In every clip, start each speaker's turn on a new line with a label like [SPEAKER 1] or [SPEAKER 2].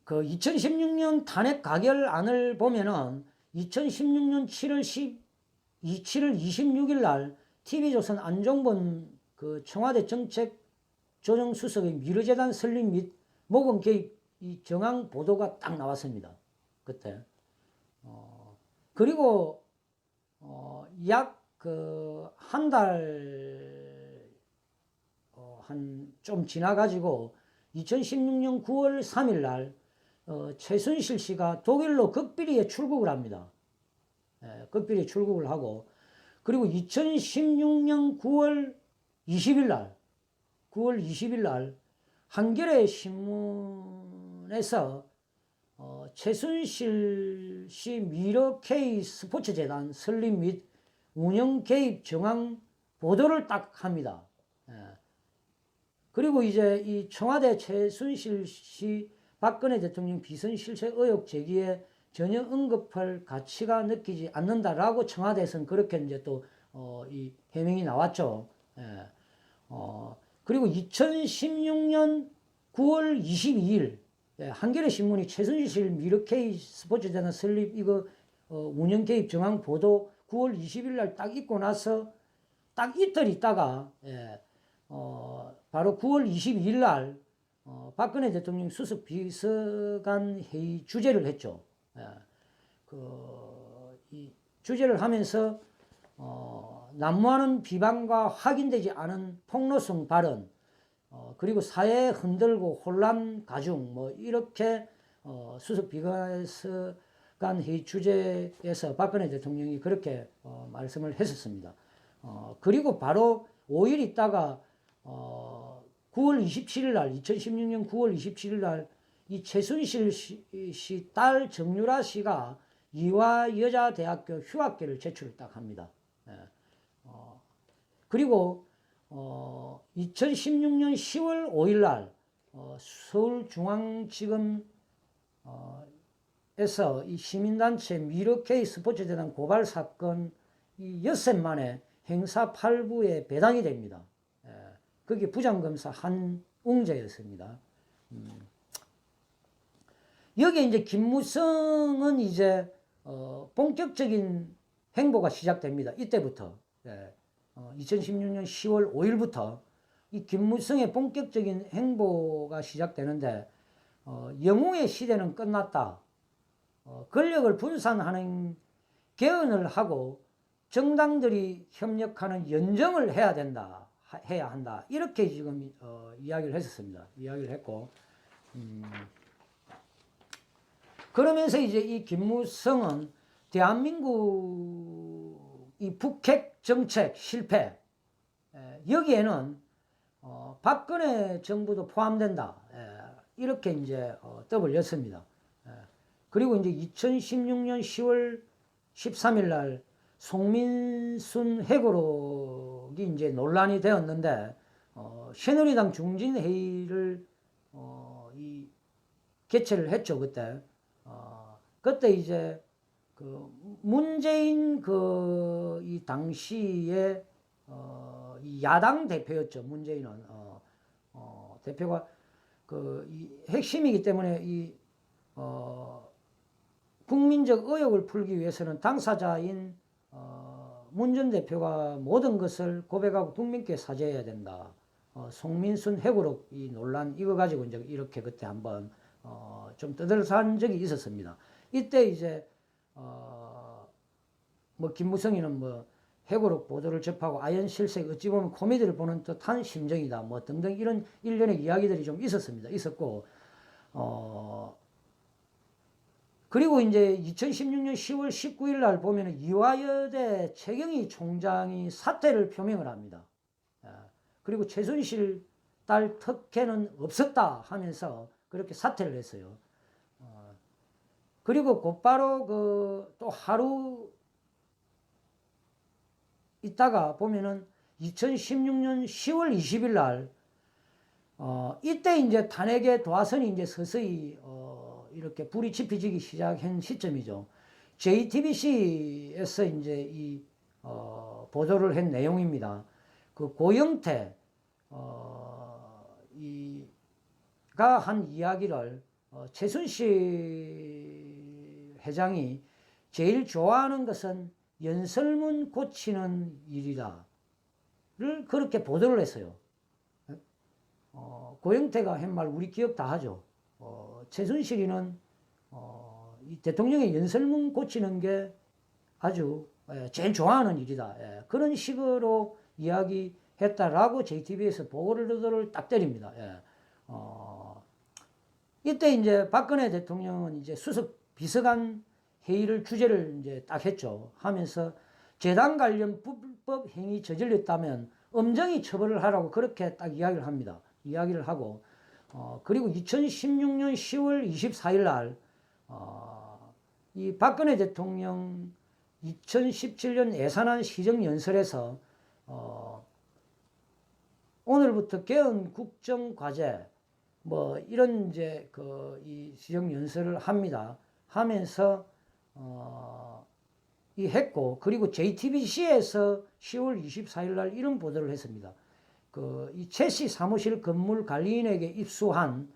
[SPEAKER 1] 그 2016년 탄핵 가결안을 보면은 2016년 7월 26일 날 TV조선 안종범 그 청와대 정책조정수석의 미르재단 설립 및 모금 개입 이 정황 보도가 딱 나왔습니다. 그때. 그리고 약 그 한 달 한 좀 지나가지고 2016년 9월 3일 날 최순실 씨가 독일로 극비리에 출국을 합니다. 극비리에 출국을 하고, 그리고 2016년 9월 20일 날 한겨레 신문에서 최순실 씨 미러 K 스포츠재단 설립 및 운영 개입 정황 보도를 딱 합니다. 그리고 이제 이 청와대 최순실 씨 박근혜 대통령 비선 실세 의혹 제기에 전혀 언급할 가치가 느끼지 않는다라고 청와대에서는 그렇게 이제 또 이 해명이 나왔죠. 그리고 2016년 9월 22일 한겨레 신문이 최순실 미르K 스포츠재단 설립 이거 운영 개입 정황 보도 9월 20일 날 딱 있고 나서 딱 이틀 있다가 바로 9월 22일 날 박근혜 대통령 수석 비서관 회의 주재를 했죠. 이 주재를 하면서 난무하는 비방과 확인되지 않은 폭로성 발언, 그리고 사회 흔들고 혼란 가중 뭐 이렇게 수석 비서관 회의 주재에서 박근혜 대통령이 그렇게 말씀을 했었습니다. 그리고 바로 5일 있다가 9월 27일 날 2016년 9월 27일 날 이 최순실 씨 딸 정유라 씨가 이화여자대학교 휴학계를 제출을 딱 합니다. 그리고 2016년 10월 5일 날 서울중앙지검에서 이 시민단체 미러K 스포츠재단 고발 사건 이 엿새 만에 행사 8부에 배당이 됩니다. 그게 부장검사 한웅재였습니다. 여기에 이제 김무성은 이제 본격적인 행보가 시작됩니다. 이때부터 2016년 10월 5일부터 이 김무성의 본격적인 행보가 시작되는데 영웅의 시대는 끝났다. 권력을 분산하는 개헌을 하고 정당들이 협력하는 연정을 해야 한다. 이렇게 지금 이야기를 했었습니다. 이야기를 했고, 그러면서 이제 이 김무성은 대한민국 이 북핵 정책 실패, 여기에는 박근혜 정부도 포함된다. 이렇게 이제 떡을 였습니다. 그리고 이제 2016년 10월 13일 날 송민순 회고록이 이제 논란이 되었는데, 새누리당 중진회의를 개최를 했죠, 그때. 그때 이제 그 문재인 이 당시에 이 야당 대표였죠. 문재인은 대표가 이 핵심이기 때문에 이 국민적 의혹을 풀기 위해서는 당사자인 문 전 대표가 모든 것을 고백하고 국민께 사죄해야 된다. 송민순 회고록 이 논란 이거 가지고 이제 이렇게 그때 한번 좀 떠들어산 적이 있었습니다. 이때 이제 뭐 김무성이는 뭐 회고록 보도를 접하고 아연실색 어찌 보면 코미디를 보는 듯한 심정이다. 뭐 등등 이런 일련의 이야기들이 좀 있었고, 그리고 이제 2016년 10월 19일 날 보면은 이화여대 최경희 총장이 사퇴를 표명을 합니다. 그리고 최순실 딸 특혜는 없었다 하면서 그렇게 사퇴를 했어요. 그리고 곧바로 또 하루 있다가 보면은 2016년 10월 20일 날 이때 이제 탄핵의 도화선이 이제 서서히 이렇게 불이 지피지기 시작한 시점이죠. JTBC에서 이제 이 보도를 한 내용입니다. 그 고영태 가 한 이야기를 최순실 회장이 제일 좋아하는 것은 연설문 고치는 일이다를 그렇게 보도를 했어요. 고영태가 한 말 우리 기억 다 하죠. 최순실이는 이 대통령의 연설문 고치는 게 아주 제일 좋아하는 일이다. 그런 식으로 이야기했다라고 JTBC에서 보도를 딱 때립니다. 이때 이제 박근혜 대통령은 이제 수석 비서관 회의를 주재를 이제 딱 했죠. 하면서 재단 관련 불법 행위 저질렀다면 엄정히 처벌을 하라고 그렇게 딱 이야기를 합니다. 이야기를 하고, 그리고 2016년 10월 24일 날, 이 박근혜 대통령 2017년 예산안 시정연설에서, 오늘부터 개헌 국정과제, 뭐, 이런 이제 이 시정연설을 합니다. 하면서, 이 했고, 그리고 JTBC에서 10월 24일 날 이런 보도를 했습니다. 이 최씨 사무실 건물 관리인에게 입수한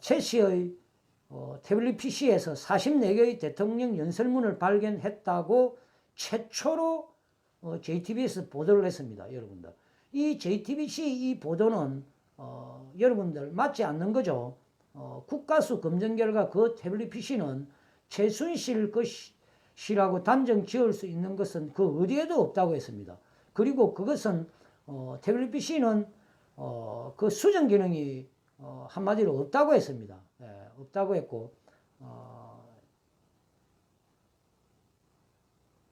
[SPEAKER 1] 최씨의 태블릿 PC에서 44개의 대통령 연설문을 발견했다고 최초로 JTBC에서 보도를 했습니다. 여러분들. 이 JTBC 이 보도는 여러분들 맞지 않는 거죠. 국가수 검증 결과 그 태블릿 PC는 최순실 것이라고 단정 지을 수 있는 것은 그 어디에도 없다고 했습니다. 그리고 그것은 태블릿 PC는 그 수정 기능이 한마디로 없다고 했습니다. 없다고 했고,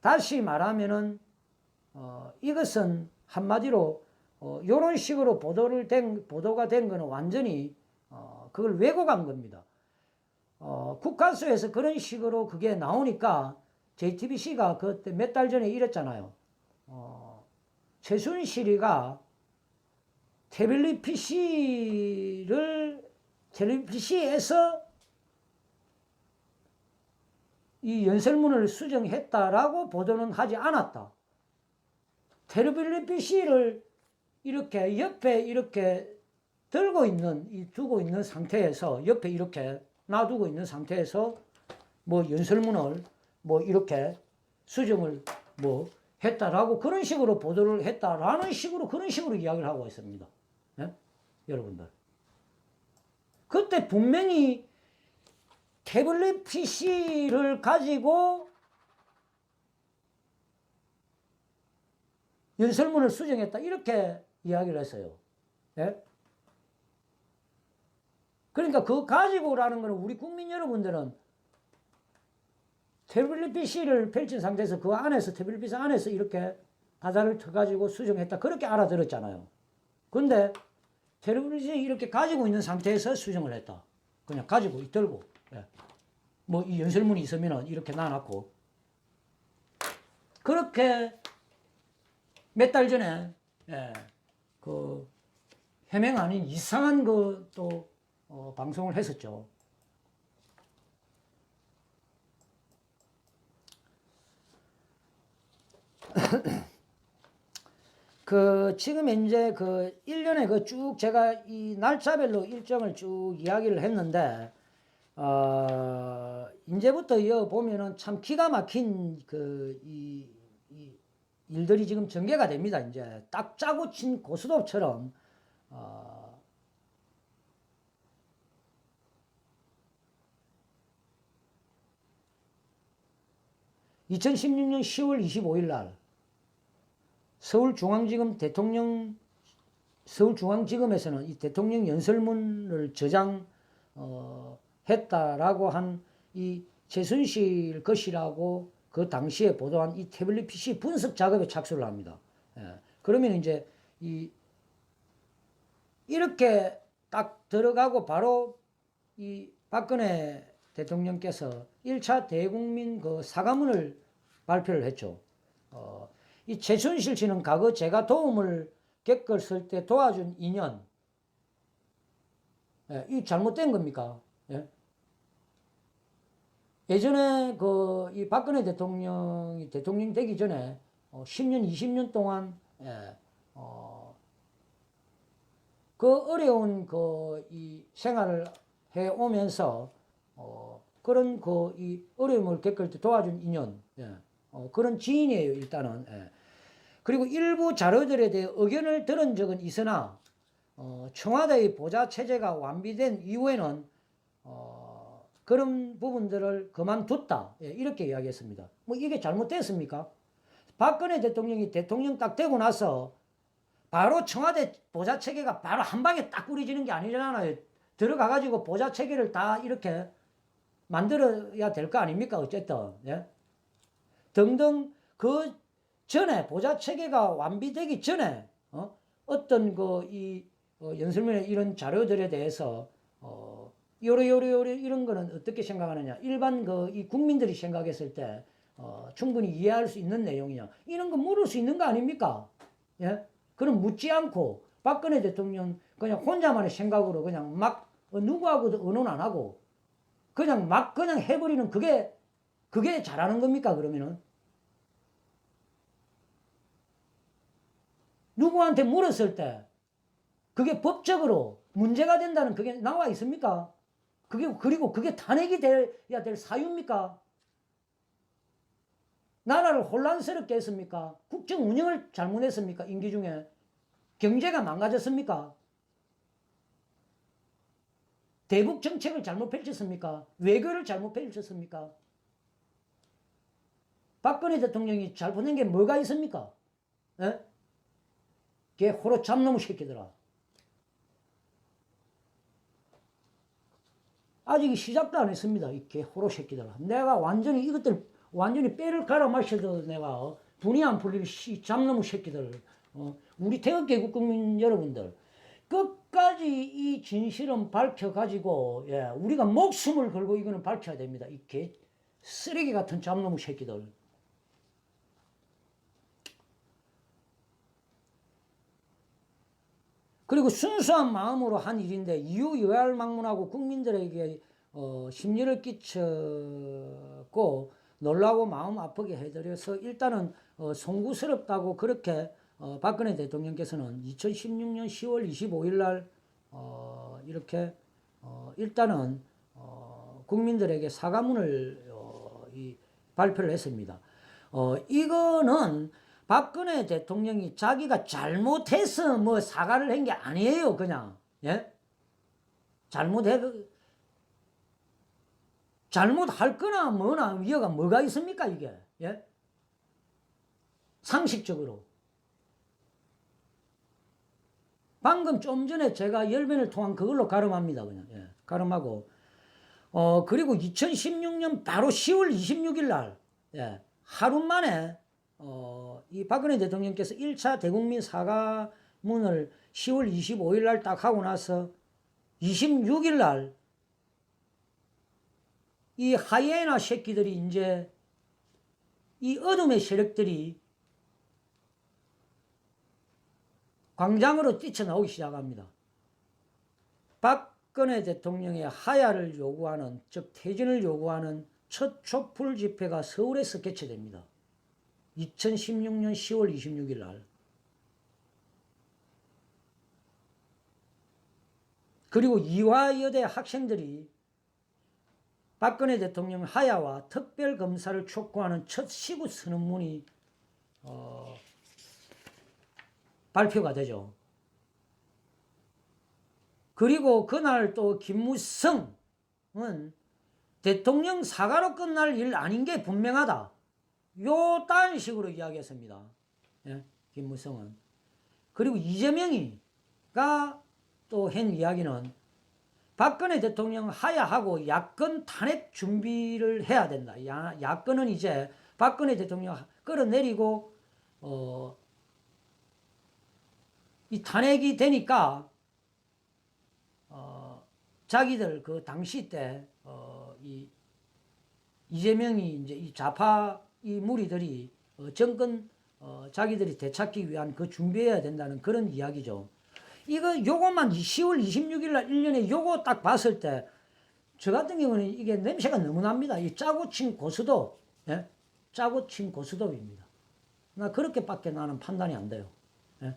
[SPEAKER 1] 다시 말하면은 이것은 한마디로 이런 식으로 보도가 된 거는 완전히 그걸 왜곡한 겁니다. 국가수에서 그런 식으로 그게 나오니까 JTBC가 그때 몇 달 전에 이랬잖아요. 최순실이가 태블릿 PC에서 이 연설문을 수정했다라고 보도는 하지 않았다. 태블릿 PC를 이렇게 옆에 이렇게 두고 있는 상태에서, 옆에 이렇게 놔두고 있는 상태에서 뭐 연설문을 뭐 이렇게 수정을 뭐 했다라고 그런 식으로 보도를 했다라는 식으로 그런 식으로 이야기를 하고 있습니다. 네? 여러분들. 그때 분명히 태블릿 PC를 가지고 연설문을 수정했다 이렇게 이야기를 했어요. 네? 그러니까 그거 가지고라는 거는 우리 국민 여러분들은 태블릿 PC를 펼친 상태에서 그 안에서 태블릿 PC 안에서 이렇게 다자를 터가지고 수정했다 그렇게 알아들었잖아요. 근데 태블릿이 이렇게 가지고 있는 상태에서 수정을 했다. 그냥 가지고 들고 뭐 이 연설문이 있으면 이렇게 놔놨고 그렇게 몇 달 전에 그 해명 아닌 이상한 것도 방송을 했었죠. 지금 현재 1년에 쭉 제가 이 날짜별로 일정을 쭉 이야기를 했는데, 이제부터 이어 보면은 참 기가 막힌 이 일들이 지금 전개가 됩니다. 이제 딱 짜고 친 고스톱처럼, 2016년 10월 25일 날, 서울중앙지검에서는 이 대통령 연설문을 저장했다라고 한 이 최순실 것이라고 그 당시에 보도한 이 태블릿 PC 분석 작업에 착수를 합니다. 그러면 이제 이렇게 딱 들어가고 바로 이 박근혜 대통령께서 1차 대국민 사과문을 발표를 했죠. 이 최순실 씨는 과거 제가 도움을 겪었을 때 도와준 인연, 이 잘못된 겁니까? 예전에 이 박근혜 대통령이 대통령 되기 전에 10년, 20년 동안 그 어려운 이 생활을 해 오면서 그런 이 어려움을 겪을 때 도와준 인연, 예. 그런 지인이에요, 일단은. 예. 그리고 일부 자료들에 대해 의견을 들은 적은 있으나 청와대의 보좌 체제가 완비된 이후에는 그런 부분들을 그만뒀다. 예, 이렇게 이야기했습니다. 뭐 이게 잘못됐습니까? 박근혜 대통령이 대통령 딱 되고 나서 바로 청와대 보좌 체계가 바로 한 방에 딱 꾸려지는 게 아니잖아요. 들어가가지고 보좌 체계를 다 이렇게 만들어야 될 거 아닙니까? 어쨌든. 예? 등등 그 전에 보좌 체계가 완비되기 전에 어떤 연설문의 이런 자료들에 대해서 요래 이런 거는 어떻게 생각하느냐? 일반 이 국민들이 생각했을 때 충분히 이해할 수 있는 내용이냐? 이런 거 물을 수 있는 거 아닙니까? 예? 그럼 묻지 않고 박근혜 대통령 그냥 혼자만의 생각으로 그냥 막 누구하고도 의논 안 하고 그냥 막 그냥 해버리는 그게 잘하는 겁니까? 그러면은 누구한테 물었을 때 그게 법적으로 문제가 된다는 그게 나와 있습니까? 그리고 그게 탄핵이 돼야 될 사유입니까? 나라를 혼란스럽게 했습니까? 국정 운영을 잘못했습니까? 임기 중에 경제가 망가졌습니까? 대북 정책을 잘못 펼쳤습니까? 외교를 잘못 펼쳤습니까? 박근혜 대통령이 잘못한 게 뭐가 있습니까? 에? 걔 호로 잡놈의 새끼들아. 아직 시작도 안 했습니다. 이 개 호로 새끼들아. 내가 완전히 이것들 완전히 뼈를 갈아 마셔도 내가 분이 안 풀리는 잡놈의 새끼들. 우리 태극개국 국민 여러분들 끝까지 이 진실은 밝혀가지고 우리가 목숨을 걸고 이거는 밝혀야 됩니다. 이 개 쓰레기 같은 잡놈의 새끼들. 그리고 순수한 마음으로 한 일인데 이후 여야를 막론하고 국민들에게 심려를 끼쳤고 놀라고 마음 아프게 해드려서 일단은 송구스럽다고 그렇게 박근혜 대통령께서는 2016년 10월 25일 날 이렇게 일단은 국민들에게 사과문을 발표를 했습니다. 이거는 박근혜 대통령이 자기가 잘못해서 뭐 사과를 한 게 아니에요, 그냥. 예? 잘못할 거나 뭐나 위어가 뭐가 있습니까, 이게? 예? 상식적으로. 방금 좀 전에 제가 열변을 통한 그걸로 가름합니다, 그냥. 예, 가름하고. 그리고 2016년 바로 10월 26일 날, 예, 하루 만에 이 박근혜 대통령께서 1차 대국민 사과문을 10월 25일 날 딱 하고 나서 26일 날 이 하이에나 새끼들이 이제 이 어둠의 세력들이 광장으로 뛰쳐나오기 시작합니다. 박근혜 대통령의 하야를 요구하는, 즉 퇴진을 요구하는 첫 촛불 집회가 서울에서 개최됩니다. 2016년 10월 26일 날. 그리고 이화여대 학생들이 박근혜 대통령 하야와 특별검사를 촉구하는 첫 시구 선언문이 발표가 되죠. 그리고 그날 또 김무성은 대통령 사과로 끝날 일 아닌 게 분명하다. 요 딴 식으로 이야기했습니다. 예? 김무성은. 그리고 이재명이가 또 한 이야기는 박근혜 대통령 하야하고 야권 탄핵 준비를 해야 된다. 야권은 이제 박근혜 대통령 끌어내리고 이 탄핵이 되니까 자기들 그 당시 때 이재명이 이제 이 좌파 이 무리들이 정권 자기들이 되찾기 위한 그 준비해야 된다는 그런 이야기죠. 요것만 10월 26일 날 1년에 요거 딱 봤을 때 저 같은 경우는 이게 냄새가 너무 납니다. 이 짜고 친 고스톱, 예? 짜고 친 고스톱입니다. 나 그렇게밖에 나는 판단이 안 돼요. 예?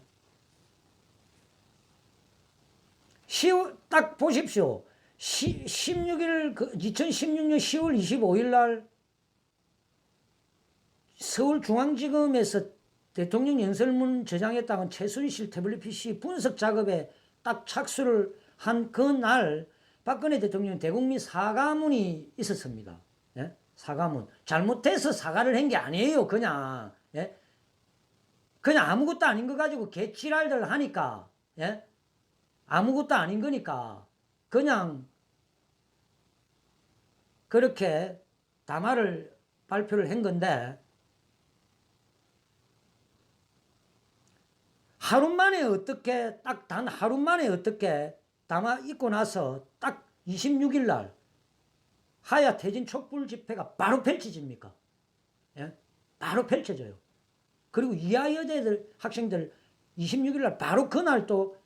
[SPEAKER 1] 딱 보십시오. 16일 2016년 10월 25일 날 서울중앙지검에서 대통령 연설문 저장했다는 최순실 태블릿 PC 분석 작업에 딱 착수를 한 그날 박근혜 대통령 대국민 사과문이 있었습니다. 예? 사과문. 잘못해서 사과를 한 게 아니에요. 그냥. 예? 그냥 아무것도 아닌 거 가지고 개치랄들 하니까. 예? 아무것도 아닌 거니까. 그냥 그렇게 담화를 발표를 한 건데 하루 만에 어떻게 딱 단 하루 만에 어떻게 담화 읽고 나서 딱 26일 날 하야 퇴진 촛불 집회가 바로 펼쳐집니까? 예? 바로 펼쳐져요. 그리고 이하 여대들 학생들 26일 날 바로 그날 또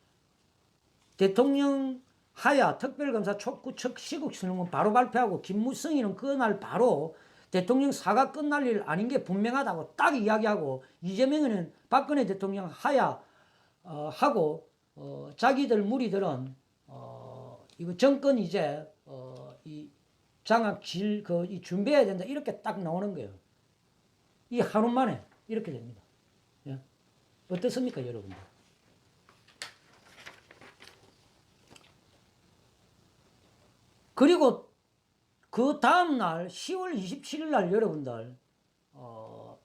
[SPEAKER 1] 대통령 하야 특별검사 촉구 척 시국 수능은 바로 발표하고 김무성이는 그날 바로 대통령 사과 끝날 일 아닌 게 분명하다고 딱 이야기하고 이재명은 박근혜 대통령 하야 하고 자기들 무리들은 이거 정권 이제 이 장악 이 준비해야 된다 이렇게 딱 나오는 거예요. 이 하루 만에 이렇게 됩니다. 예? 어떻습니까, 여러분들? 그리고 그 다음날 10월 27일 날 여러분들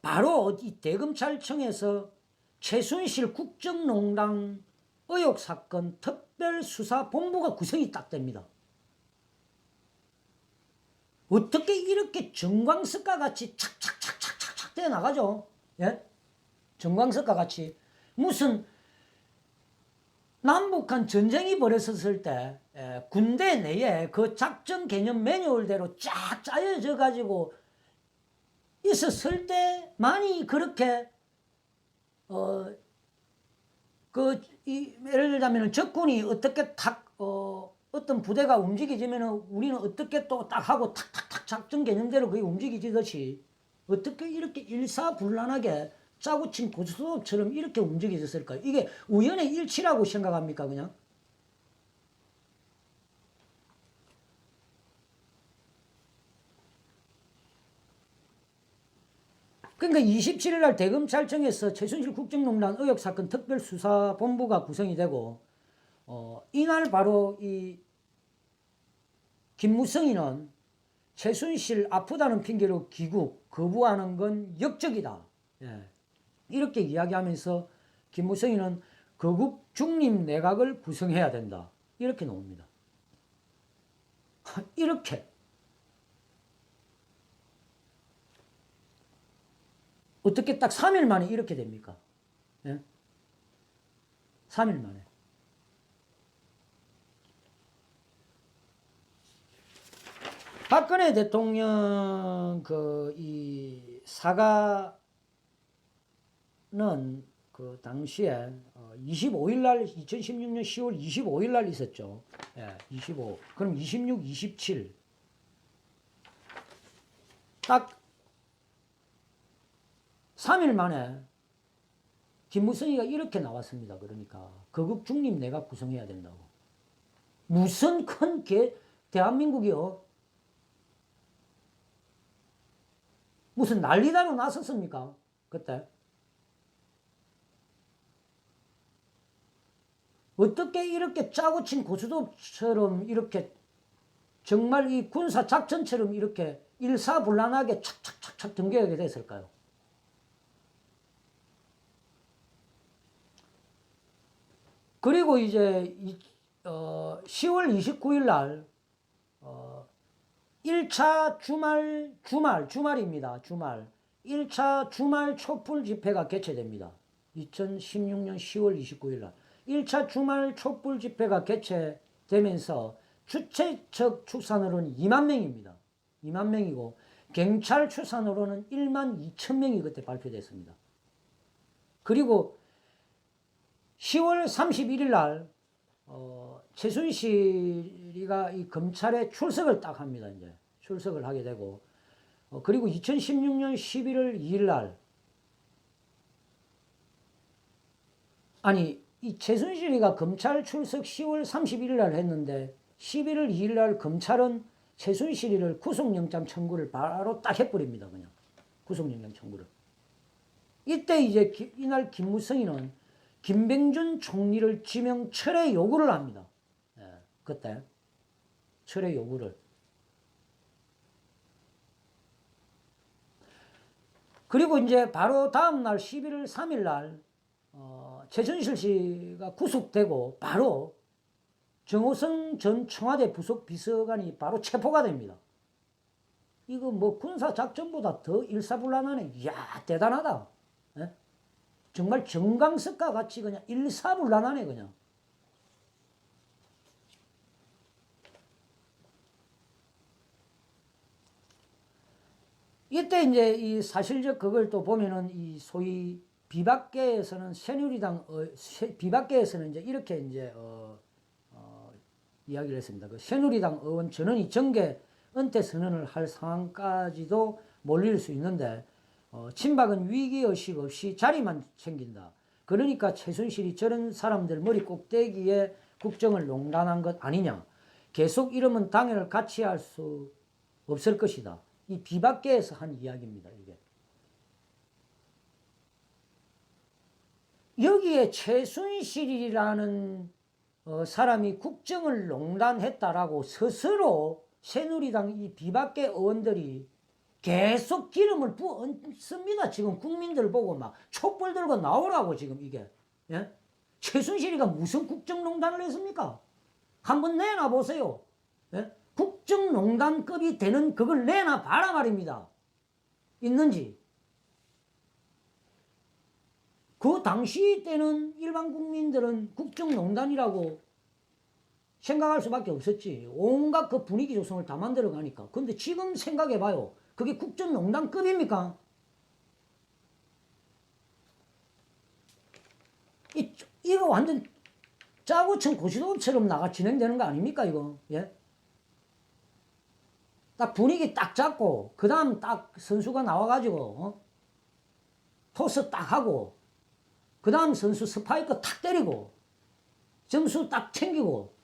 [SPEAKER 1] 바로 이 대검찰청에서 최순실 국정농단 의혹 사건 특별수사본부가 구성이 딱 됩니다. 어떻게 이렇게 정광석과 같이 착착착착착착 돼 나가죠? 예? 정광석과 같이 무슨 남북한 전쟁이 벌어졌을 때 군대 내에 그 작전 개념 매뉴얼대로 쫙 짜여져 가지고 있었을 때만이 그렇게 예를 들자면 적군이 어떻게 어떤 부대가 움직이지면 우리는 어떻게 또 딱 하고 탁탁탁 작전 개념대로 그게 움직이듯이 어떻게 이렇게 일사불란하게 짜고 친 고스톱처럼 이렇게 움직여졌을까요? 이게 우연의 일치라고 생각합니까, 그냥? 그러니까 27일 날 대검찰청에서 최순실 국정농단 의혹 사건 특별수사본부가 구성이 되고, 이날 바로 이 김무성이는 최순실 아프다는 핑계로 귀국 거부하는 건 역적이다. 예. 이렇게 이야기하면서 김무성이는 거국 중립 내각을 구성해야 된다. 이렇게 나옵니다. 이렇게. 어떻게 딱 3일 만에 이렇게 됩니까? 예? 3일 만에. 박근혜 대통령 이 사과는 그 당시에 25일 날 2016년 10월 25일 날 있었죠. 예, 25. 그럼 26, 27. 딱 3일 만에 김무성이가 이렇게 나왔습니다. 그러니까 거국 중립 내각 구성해야 된다고. 무슨 큰 대한민국이요? 무슨 난리다로 나섰습니까? 그때? 어떻게 이렇게 짜고 친 고스톱처럼 이렇게 정말 이 군사 작전처럼 이렇게 일사불란하게 착착착착 등교하게 됐을까요? 그리고 이제 10월 29일 날 1차 주말입니다. 주말. 1차 주말 촛불 집회가 개최됩니다. 2016년 10월 29일 날. 1차 주말 촛불 집회가 개최되면서 주최 측 추산으로는 2만 명입니다. 2만 명이고 경찰 추산으로는 1만 2천 명이 그때 발표됐습니다. 그리고 10월 31일 날 최순실이가 이 검찰에 출석을 딱 합니다. 이제 출석을 하게 되고 그리고 2016년 11월 2일 날 아니 이 최순실이가 검찰 출석 10월 31일 날 했는데 11월 2일 날 검찰은 최순실이를 구속영장 청구를 바로 딱 해버립니다. 그냥 구속영장 청구를. 이때 이제 이날 김무성이는 김병준 총리를 지명 철회 요구를 합니다. 예, 그때 철회 요구를. 그리고 이제 바로 다음날 11월 3일 날 최순실 씨가 구속되고 바로 정호성 전 청와대 부속비서관이 바로 체포가 됩니다. 이거 뭐 군사작전보다 더 일사불란하네. 이야, 대단하다. 예? 정말 정강석과 같이 그냥 일사불란하네, 그냥. 이때 이제 이 사실적 그걸 또 보면은 이 소위 비박계에서는 새누리당, 비박계에서는 이제 이렇게 이제, 이야기를 했습니다. 그 새누리당 의원 전원이 정계 은퇴 선언을 할 상황까지도 몰릴 수 있는데, 친박은 위기의식 없이 자리만 챙긴다. 그러니까 최순실이 저런 사람들 머리 꼭대기에 국정을 농단한 것 아니냐. 계속 이러면 당연을 같이 할 수 없을 것이다. 이 비박계에서 한 이야기입니다. 이게. 여기에 최순실이라는 사람이 국정을 농단했다라고 스스로 새누리당 이 비박계 의원들이 계속 기름을 부었습니다. 지금 국민들 보고 막 촛불 들고 나오라고 지금 이게. 예? 최순실이가 무슨 국정농단을 했습니까? 한번 내놔 보세요. 예? 국정농단급이 되는 그걸 내놔 봐라 말입니다. 있는지. 그 당시 때는 일반 국민들은 국정농단이라고 생각할 수밖에 없었지. 온갖 그 분위기 조성을 다 만들어 가니까. 근데 지금 생각해 봐요. 그게 국정농단급입니까? 이거 완전 짜고 친 고시도처럼 나가 진행되는 거 아닙니까, 이거? 예? 딱 분위기 딱 잡고, 그 다음 딱 선수가 나와가지고, 토스 딱 하고, 그 다음 선수 스파이크 탁 때리고, 점수 딱 챙기고,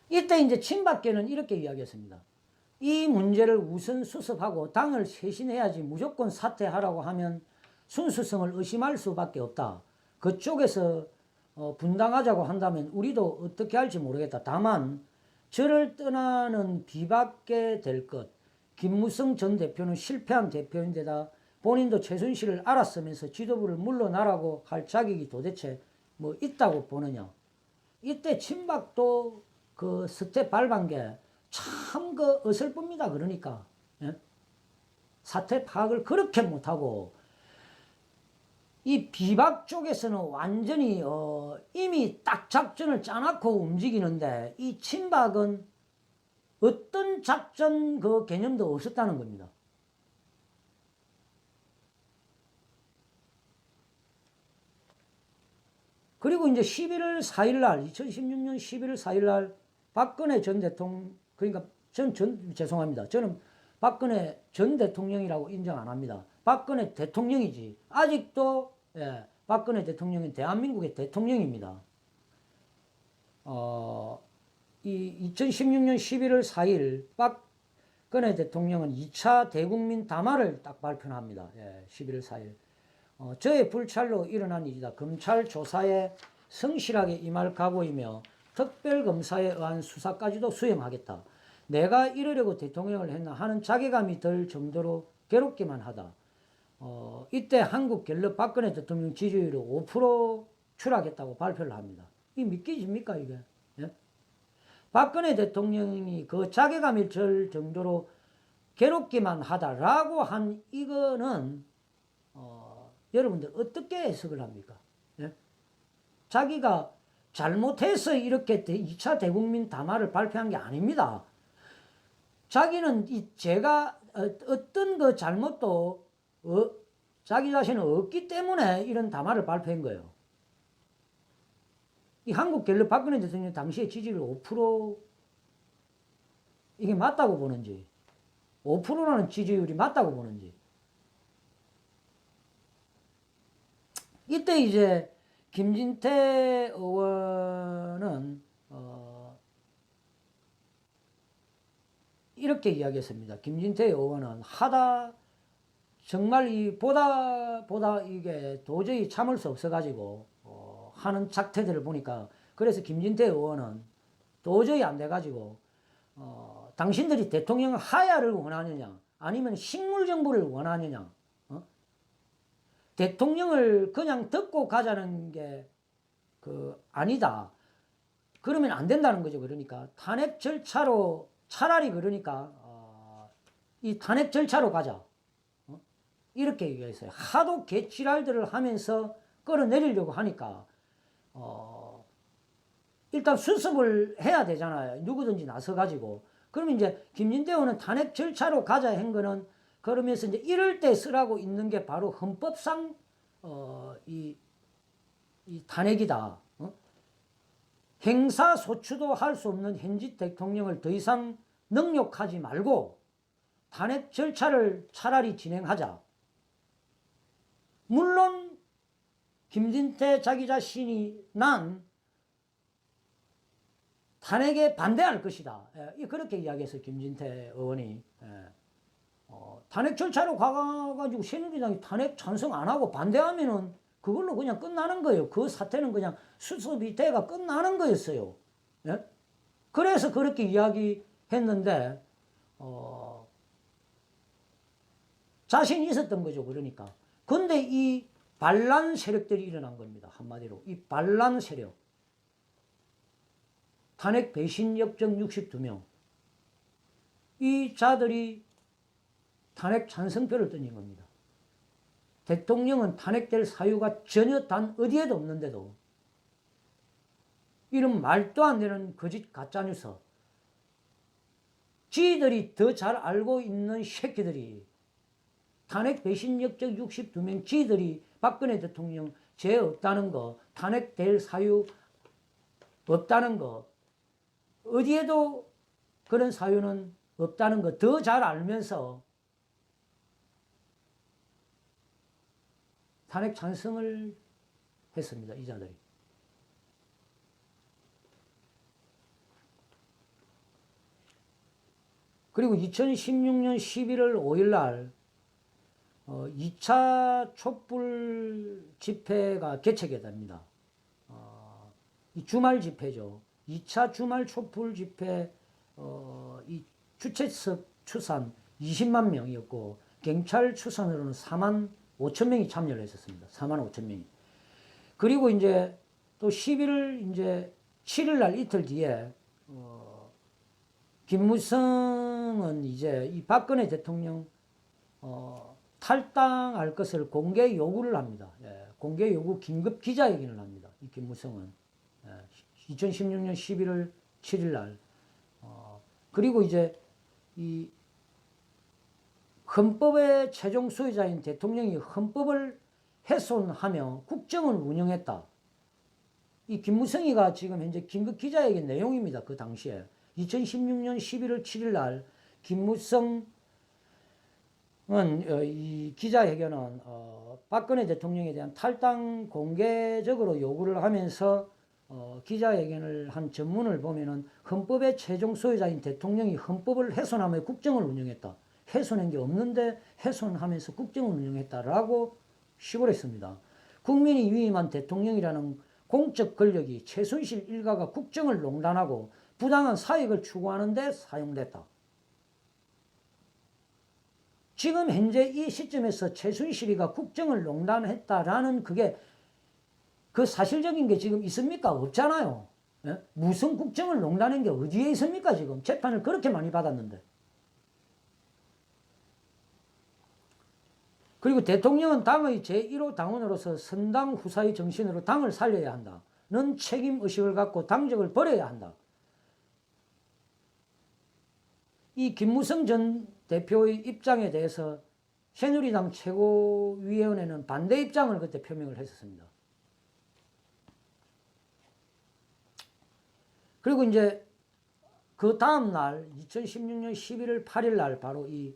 [SPEAKER 1] 이때 이제 친박계는 이렇게 이야기했습니다. 이 문제를 우선 수습하고 당을 쇄신해야지 무조건 사퇴하라고 하면 순수성을 의심할 수밖에 없다. 그쪽에서 분당하자고 한다면 우리도 어떻게 할지 모르겠다. 다만 저를 떠나는 비박계 될 것. 김무성 전 대표는 실패한 대표인데다 본인도 최순실을 알았으면서 지도부를 물러나라고 할 자격이 도대체 뭐 있다고 보느냐. 이때 친박도 그 스텝 밟은 게 참 그 어설픕니다. 그러니까 예? 사태 파악을 그렇게 못하고 이 비박 쪽에서는 완전히 이미 딱 작전을 짜놓고 움직이는데 이 친박은 어떤 작전 그 개념도 없었다는 겁니다. 그리고 이제 11월 4일 날 2016년 11월 4일 날 박근혜 전 대통령, 그러니까 죄송합니다. 저는 박근혜 전 대통령이라고 인정 안 합니다. 박근혜 대통령이지. 아직도 예, 박근혜 대통령은 대한민국의 대통령입니다. 이 2016년 11월 4일 박근혜 대통령은 2차 대국민 담화를 딱 발표합니다. 예, 11월 4일. 저의 불찰로 일어난 일이다. 검찰 조사에 성실하게 임할 각오이며 특별검사에 의한 수사까지도 수행하겠다. 내가 이러려고 대통령을 했나 하는 자괴감이 들 정도로 괴롭기만 하다. 이때 한국갤럽 박근혜 대통령 지지율이 5% 추락했다고 발표를 합니다. 이 믿기십니까 이게? 예? 박근혜 대통령이 그 자괴감이 들 정도로 괴롭기만 하다라고 한 이거는 여러분들 어떻게 해석을 합니까? 예? 자기가 잘못해서 이렇게 2차 대국민 담화를 발표한 게 아닙니다. 자기는 제가 어떤 그 잘못도 자기 자신은 없기 때문에 이런 담화를 발표한 거예요. 이 한국갤럽 박근혜 대통령 당시의 지지율 5% 이게 맞다고 보는지 5%라는 지지율이 맞다고 보는지. 이때 이제 김진태 의원은 이렇게 이야기했습니다. 김진태 의원은 정말 보다 이게 도저히 참을 수 없어가지고 하는 작태들을 보니까, 그래서 김진태 의원은 도저히 안 돼가지고 당신들이 대통령 하야를 원하느냐 아니면 식물정부를 원하느냐, 대통령을 그냥 듣고 가자는 게 아니다. 그러면 안 된다는 거죠. 그러니까 탄핵 절차로 차라리 그러니까 이 탄핵 절차로 가자. 이렇게 얘기했어요. 하도 개지랄들을 하면서 끌어내리려고 하니까 일단 수습을 해야 되잖아요. 누구든지 나서가지고. 그러면 이제 김진태 의원은 탄핵 절차로 가자 한 거는, 그러면서 이제 이럴 때 쓰라고 있는 게 바로 헌법상 이 탄핵이다. 행사소추도 할 수 없는 현직 대통령을 더 이상 능욕하지 말고 탄핵 절차를 차라리 진행하자. 물론 김진태 자기 자신이 난 탄핵에 반대할 것이다. 그렇게 이야기해서 김진태 의원이 탄핵 절차로 가가지고 새누리당이 탄핵 찬성 안 하고 반대하면은 그걸로 그냥 끝나는 거예요. 그 사태는 그냥 수습이 돼가 끝나는 거였어요. 예? 그래서 그렇게 이야기했는데 자신이 있었던 거죠. 그러니까. 근데 이 반란 세력들이 일어난 겁니다. 한마디로 이 반란 세력. 탄핵 배신 역적 62명. 이 자들이 탄핵 찬성표를 던진 겁니다. 대통령은 탄핵될 사유가 전혀 단 어디에도 없는데도 이런 말도 안 되는 거짓 가짜뉴스, 지들이 더 잘 알고 있는 새끼들이 탄핵 배신 역적 62명, 지들이 박근혜 대통령 죄 없다는 거, 탄핵될 사유 없다는 거, 어디에도 그런 사유는 없다는 거 더 잘 알면서 탄핵 찬성을 했습니다. 이 자들이. 그리고 2016년 11월 5일 날 2차 촛불 집회가 개최가 됩니다. 이 주말 집회죠. 2차 주말 촛불 집회 이 주최석 추산 20만 명이었고 경찰 추산으로는 4만 5천 명이 참여를 했었습니다. 4만 5천 명이. 그리고 이제 또 11월 이제 7일 날 이틀 뒤에 김무성은 이제 이 박근혜 대통령 탈당할 것을 공개 요구를 합니다. 예, 공개 요구 긴급 기자회견을 합니다. 이 김무성은 2016년 11월 7일 날 그리고 이제 이 헌법의 최종 수호자인 대통령이 헌법을 훼손하며 국정을 운영했다. 이 김무성이가 지금 현재 긴급 기자회견 내용입니다. 그 당시에 2016년 11월 7일 날 김무성은 이 기자회견은 박근혜 대통령에 대한 탈당 공개적으로 요구를 하면서 기자회견을 한 전문을 보면은 헌법의 최종 소유자인 대통령이 헌법을 훼손하며 국정을 운영했다. 훼손한 게 없는데 훼손하면서 국정을 운영했다라고 시골했습니다. 국민이 위임한 대통령이라는 공적 권력이 최순실 일가가 국정을 농단하고 부당한 사익을 추구하는 데 사용됐다. 지금 현재 이 시점에서 최순실이가 국정을 농단했다라는 그게 그 사실적인 게 지금 있습니까? 없잖아요. 예? 무슨 국정을 농단한 게 어디에 있습니까? 지금 재판을 그렇게 많이 받았는데. 그리고 대통령은 당의 제1호 당원으로서 선당 후사의 정신으로 당을 살려야 한다는 책임의식을 갖고 당적을 버려야 한다. 이 김무성 전 대표의 입장에 대해서 새누리당 최고위원회는 반대 입장을 그때 표명을 했었습니다. 그리고 이제 그 다음 날 2016년 11월 8일 날 바로 이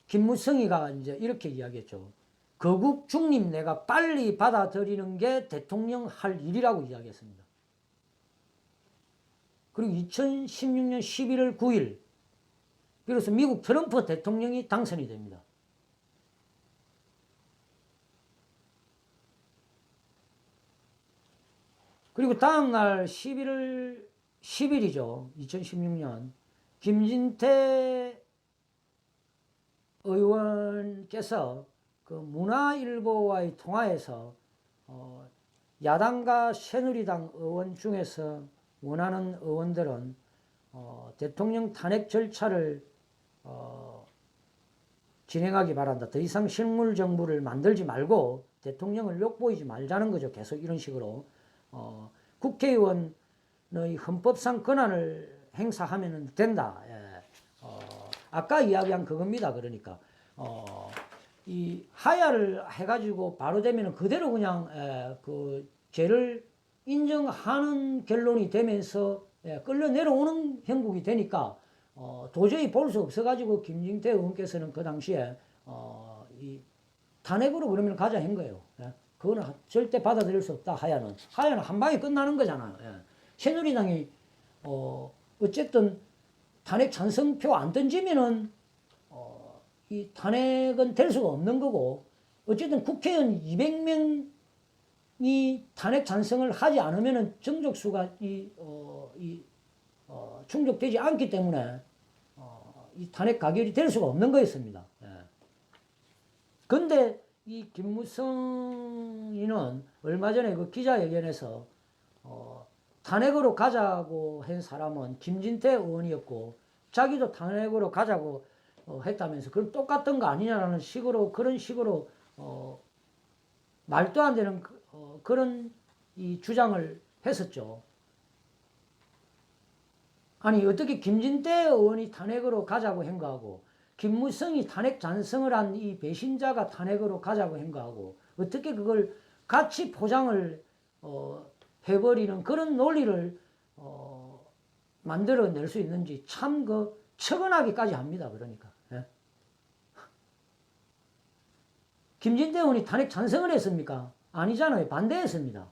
[SPEAKER 1] 김무성이가 이제 이렇게 이야기했죠. 거국 중립 내가 빨리 받아들이는 게 대통령 할 일이라고 이야기했습니다. 그리고 2016년 11월 9일 비로소 미국 트럼프 대통령이 당선이 됩니다. 그리고 다음날 11월 10일이죠. 2016년 김진태 의원께서 그 문화일보와의 통화에서 야당과 새누리당 의원 중에서 원하는 의원들은 대통령 탄핵 절차를 진행하기 바란다. 더 이상 실물정부를 만들지 말고 대통령을 욕보이지 말자는 거죠. 계속 이런 식으로 국회의원의 헌법상 권한을 행사하면 된다. 예. 아까 이야기한 그겁니다. 그러니까 이 하야를 해가지고 바로 되면 그대로 그냥 그 죄를 인정하는 결론이 되면서 끌려 내려오는 형국이 되니까 도저히 볼 수 없어가지고 김진태 의원께서는 그 당시에 이 탄핵으로 그러면 가자 한 거예요. 예. 그거는 절대 받아들일 수 없다. 하야는 한 방에 끝나는 거잖아요. 예. 새누리당이 어쨌든 탄핵 찬성표 안 던지면은 이 탄핵은 될 수가 없는 거고, 어쨌든 국회의원 200명이 탄핵 찬성을 하지 않으면은 정족수가 충족되지 않기 때문에 이 탄핵 가결이 될 수가 없는 거였습니다. 예. 근데 이 김무성이는 얼마 전에 그 기자회견에서 탄핵으로 가자고 한 사람은 김진태 의원이었고 자기도 탄핵으로 가자고 했다면서 그럼 똑같은 거 아니냐라는 식으로 그런 식으로 말도 안 되는 그런 이 주장을 했었죠. 아니 어떻게 김진태 의원이 탄핵으로 가자고 한 거하고 김무성이 탄핵 찬성을 한 이 배신자가 탄핵으로 가자고 한 거하고 어떻게 그걸 같이 포장을 해버리는 그런 논리를 만들어낼 수 있는지 참 그 측은하기까지 합니다. 그러니까 예. 김진태 의원이 탄핵 찬성을 했습니까? 아니잖아요. 반대했습니다.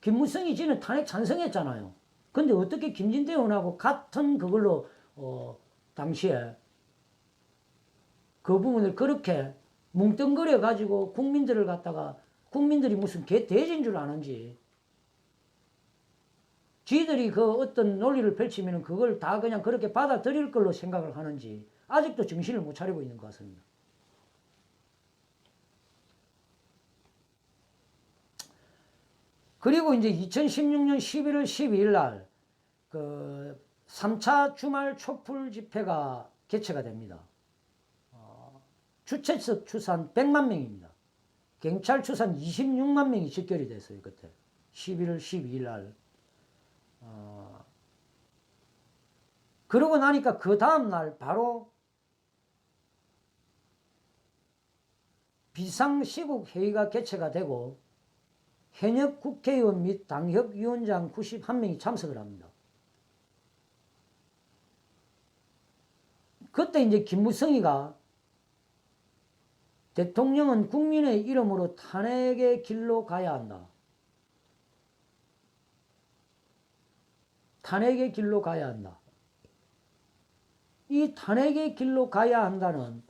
[SPEAKER 1] 김무성이 지는 탄핵 찬성했잖아요. 근데 어떻게 김진태 의원하고 같은 그걸로 당시에 그 부분을 그렇게 뭉뚱그려 가지고 국민들을 갖다가 국민들이 무슨 돼지인 줄 아는지 지들이 그 어떤 논리를 펼치면 그걸 다 그냥 그렇게 받아들일 걸로 생각을 하는지 아직도 정신을 못 차리고 있는 것 같습니다. 그리고 이제 2016년 11월 12일 날 그 3차 주말 촛불 집회가 개최가 됩니다. 주최석 추산 100만 명입니다. 경찰 추산 26만 명이 집결이 됐어요. 그때 11월 12일 날. 그러고 나니까 그 다음날 바로 비상시국회의가 개최가 되고 현역 국회의원 및 당협위원장 91명이 참석을 합니다. 그때 이제 김무성이가 대통령은 국민의 이름으로 탄핵의 길로 가야 한다. 탄핵의 길로 가야 한다. 이 탄핵의 길로 가야 한다는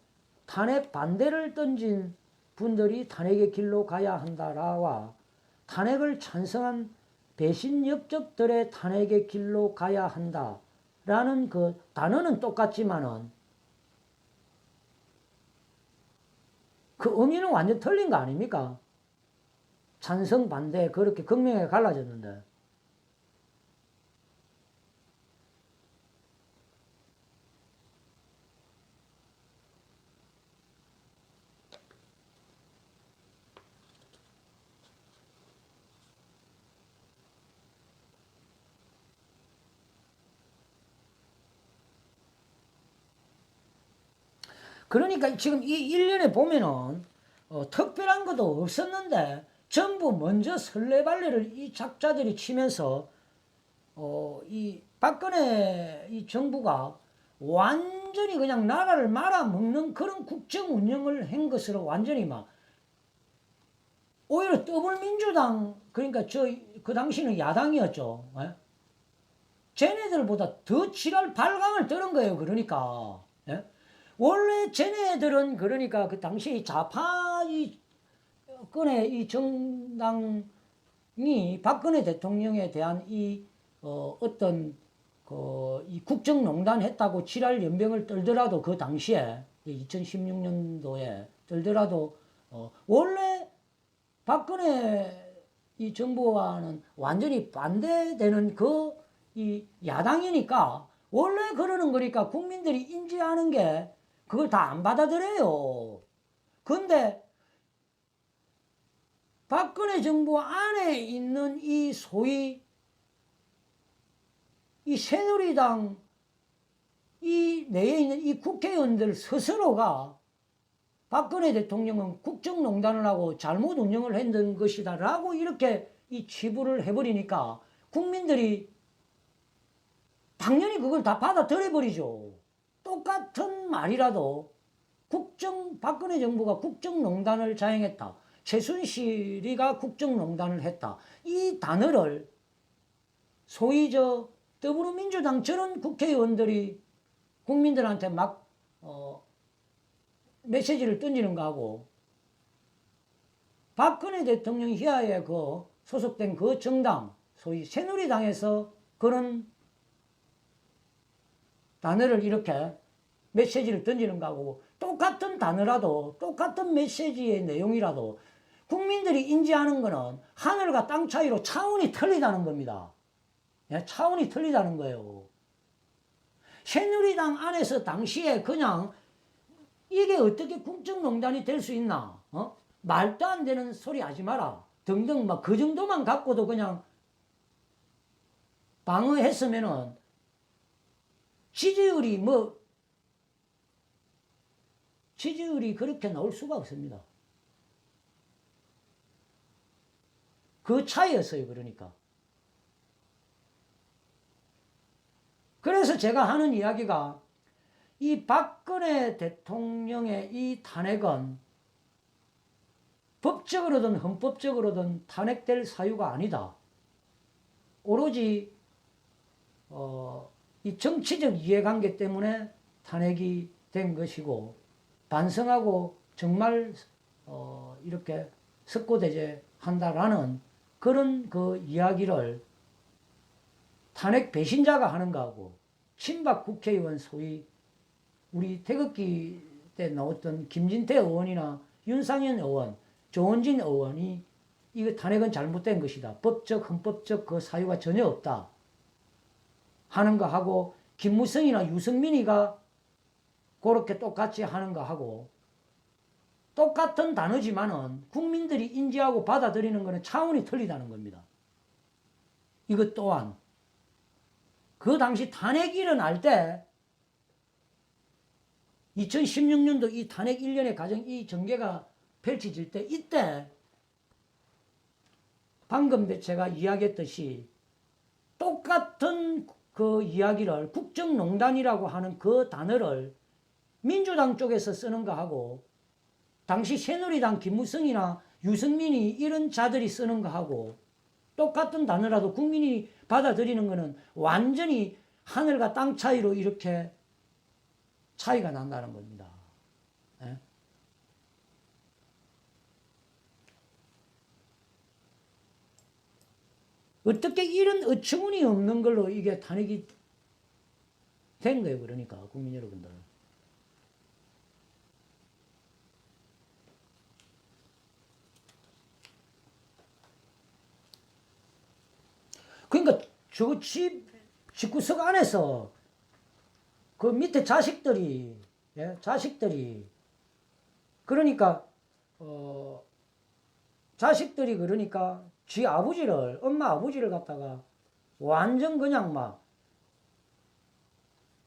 [SPEAKER 1] 탄핵 반대를 던진 분들이 탄핵의 길로 가야 한다라와 탄핵을 찬성한 배신 역적들의 탄핵의 길로 가야 한다라는 그 단어는 똑같지만은 그 의미는 완전 틀린 거 아닙니까? 찬성 반대 그렇게 극명하게 갈라졌는데. 그러니까 지금 이 1년에 보면은 특별한 것도 없었는데 전부 먼저 설레발레를 이 작자들이 치면서 이 박근혜 이 정부가 완전히 그냥 나라를 말아먹는 그런 국정 운영을 한 것으로 완전히 막 오히려 더불민주당 그러니까 그 당시는 야당이었죠. 예? 쟤네들보다 더 지랄 발광을 떠는 거예요. 그러니까 예? 원래 쟤네들은 그러니까 그 당시 좌파 이 정당이 박근혜 대통령에 대한 이 어떤 이 국정농단 했다고 지랄 연병을 떨더라도 그 당시에 2016년도에 떨더라도 원래 박근혜 이 정부와는 완전히 반대되는 이 야당이니까 원래 그러는 거니까 국민들이 인지하는 게 그걸 다 안 받아들여요. 근데 박근혜 정부 안에 있는 이 소위 이 새누리당 이 내에 있는 이 국회의원들 스스로가 박근혜 대통령은 국정농단을 하고 잘못 운영을 했던 것이다 라고 이렇게 이 치부를 해버리니까 국민들이 당연히 그걸 다 받아들여버리죠. 똑같은 말이라도 박근혜 정부가 국정농단을 자행했다. 최순실이가 국정농단을 했다. 이 단어를 소위 더불어민주당 저런 국회의원들이 국민들한테 막 메시지를 던지는 거하고 박근혜 대통령 이하에 소속된 그 정당 소위 새누리당에서 그런 단어를 이렇게 메시지를 던지는 거하고 똑같은 단어라도 똑같은 메시지의 내용이라도 국민들이 인지하는 거는 하늘과 땅 차이로 차원이 틀리다는 겁니다. 예, 차원이 틀리다는 거예요. 새누리당 안에서 당시에 그냥 이게 어떻게 국정농단이 될 수 있나? 말도 안 되는 소리 하지 마라. 등등 막 그 정도만 갖고도 그냥 방어했으면은 지지율이 그렇게 나올 수가 없습니다. 그 차이였어요. 그러니까. 그래서 제가 하는 이야기가 이 박근혜 대통령의 이 탄핵은 법적으로든 헌법적으로든 탄핵될 사유가 아니다. 오로지 이 정치적 이해관계 때문에 탄핵이 된 것이고 반성하고 정말 이렇게 석고대죄한다라는 그런 그 이야기를 탄핵 배신자가 하는 거하고 친박 국회의원 소위 우리 태극기 때 나왔던 김진태 의원이나 윤상현 의원, 조원진 의원이 이거 탄핵은 잘못된 것이다. 법적, 헌법적 그 사유가 전혀 없다. 하는 거 하고 김무성이나 유승민이가 그렇게 똑같이 하는 거 하고 똑같은 단어지만은 국민들이 인지하고 받아들이는 거는 차원이 틀리다는 겁니다. 이것 또한 그 당시 탄핵이 일어날 때 2016년도 이 탄핵 1년의 과정 이 전개가 펼쳐질 때 이때 방금 제가 이야기했듯이 똑같은 그 이야기를 국정농단이라고 하는 그 단어를 민주당 쪽에서 쓰는 거하고 당시 새누리당 김무성이나 유승민이 이런 자들이 쓰는 거하고 똑같은 단어라도 국민이 받아들이는 거는 완전히 하늘과 땅 차이로 이렇게 차이가 난다는 겁니다. 예? 어떻게 이런 어처구니 없는 걸로 이게 탄핵이 된 거예요. 그러니까 국민 여러분들. 그러니까 저 집구석 안에서 그 밑에 자식들이 그러니까 자식들이 그러니까 지 아버지를 엄마 아버지를 갖다가 완전 그냥 막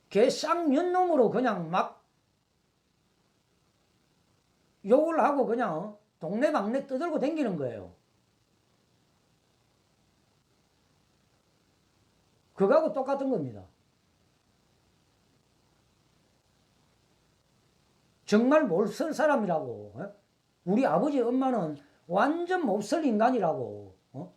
[SPEAKER 1] 개 쌍년놈으로 그냥 막 욕을 하고 그냥 동네방네 떠들고 다니는 거예요. 그거하고 똑같은 겁니다. 정말 못쓸 사람이라고. 어? 우리 아버지 엄마는 완전 못쓸 인간이라고. 어?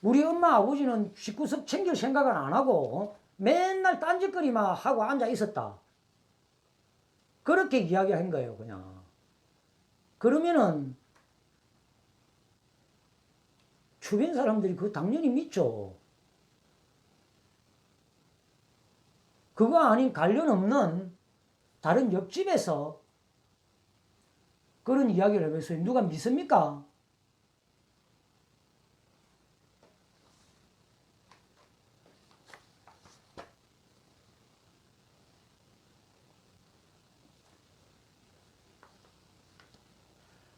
[SPEAKER 1] 우리 엄마 아버지는 집구석 챙길 생각을 안 하고 맨날 딴짓거리만 하고 앉아 있었다. 그렇게 이야기한 거예요, 그냥. 그러면은 주변 사람들이 그거 당연히 믿죠. 그거 아닌 관련 없는 다른 옆집에서 그런 이야기를 해서 누가 믿습니까?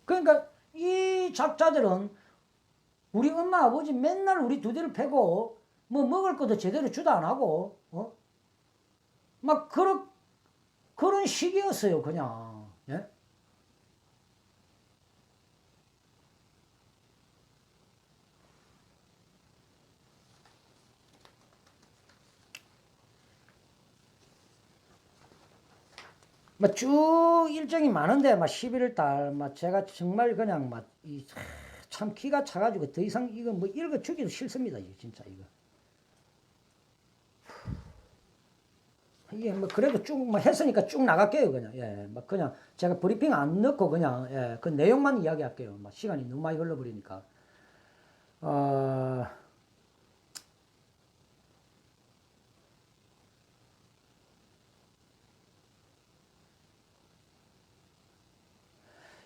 [SPEAKER 1] 그러니까 이 작자들은 우리 엄마 아버지 맨날 우리 두 대를 패고 뭐 먹을 것도 제대로 주도 안 하고 막 그런 식이었어요, 그냥. 예? 쭉 일정이 많은데, 11월 달, 제가 정말 그냥, 참 기가 차가지고 더 이상 이거 뭐 읽어주기도 싫습니다, 진짜 이거. 이게 그래도 쭉 했으니까 쭉 나갈게요, 그냥. 예, 그냥 제가 브리핑 안 넣고 그냥, 예, 그 내용만 이야기할게요. 시간이 너무 많이 흘러버리니까.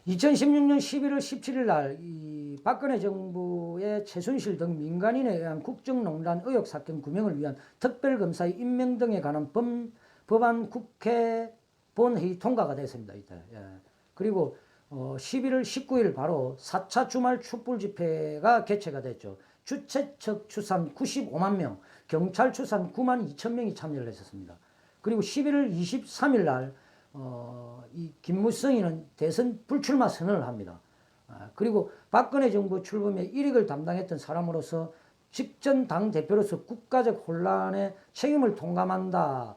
[SPEAKER 1] 2016년 11월 17일 날 이 박근혜 정부의 최순실 등 민간인에 의한 국정농단 의혹 사건 규명을 위한 특별검사의 임명 등에 관한 법안 국회 본회의 통과가 됐습니다. 이때. 예. 그리고 11월 19일 바로 4차 주말 촛불 집회가 개최가 됐죠. 주최 측 추산 95만 명, 경찰 추산 9만 2천 명이 참여를 했었습니다. 그리고 11월 23일 날 이 김무성이는 대선 불출마 선언을 합니다. 그리고 박근혜 정부 출범에 일익을 담당했던 사람으로서 직전 당대표로서 국가적 혼란에 책임을 통감한다.